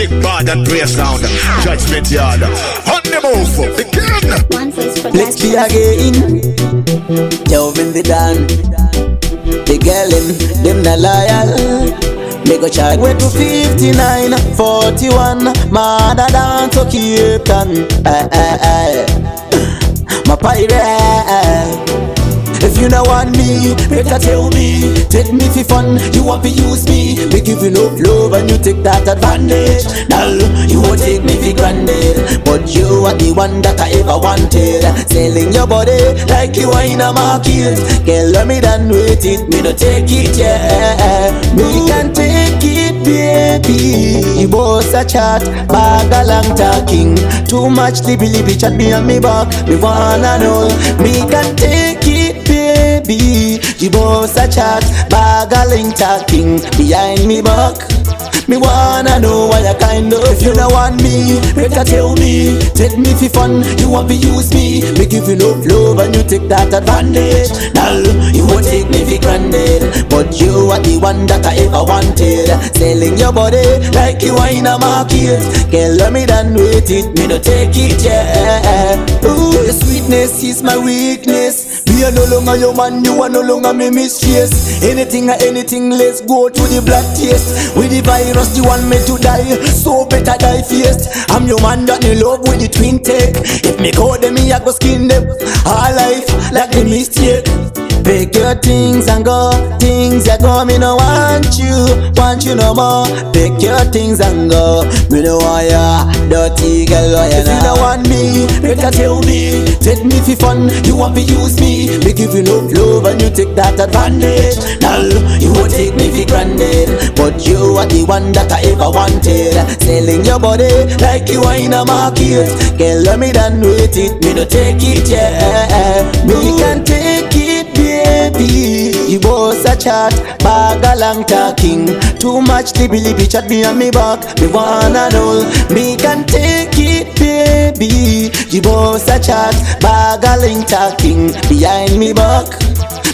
big bad and play sound. Judgment yard. On the move. Begin. Let's be again. Jovin the Dan. The girl them not loyal. They go charge way to 59, 41. Mother down to Cape Town. My pirate. If you don't want me, better tell me. Take me for fun, you want to use me. Me give you no love and you take that advantage. Now you won't take me for granted, but you are the one that I ever wanted. Selling your body like you are in a market. Girl, let me done with it, me no take it, yeah. Me can take it, baby. You both a chat, bag a long talking. Too much libby chat me on me back. Me wanna know, me can take it, baby. You both a chat, bag a link talking behind me back. Me wanna know why you kind of. If you don't want me, better tell me. Take me for fun, you want to use me. Me give you no love and you take that advantage. Now you won't take me for granted, but you are the one that I ever wanted. Selling your body like you are in a market. Girl, let me done with it, me no take it, yeah. Ooh, your sweetness is my weakness. Me are no longer your man, you are no longer me mistress. Anything or anything, let's go to the black taste. With the virus, you want me to die, so better die first. I'm your man that in love with the twin take. If me go them, me I go skin them all life like the mistake. Pick your things and go, things that go. Me no want you no more. Pick your things and go. Me no want ya, dirty girl. If you don't want me, better tell me. Take me for fun, you want to use me. Me give you no love and you take that advantage. Now you won't take me for granted, but you are the one that I ever wanted. Selling your body like you are in a market. Girl, let me done with it, me no take it, yeah. Me can take it, baby. You both a chat, bag a long talking. Too much libby chat me on me back. Me wanna know, me can take it, baby. You both a chat, bag a link talking behind me back.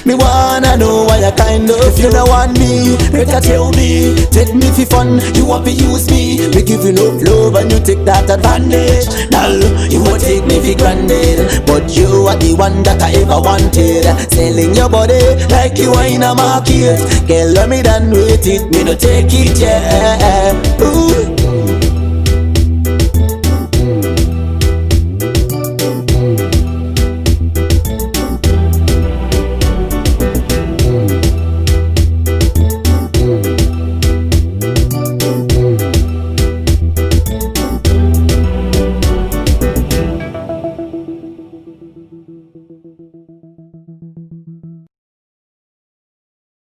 Me wanna know why you kind of. If you don't want me, better tell me. Take me for fun, you want to use me. Me give you no love and you take that advantage. Now you won't take me for granted, but you are the one that I ever wanted. Selling your body like you are in a market. Girl, let me done with it, me no take it, yeah. Ooh.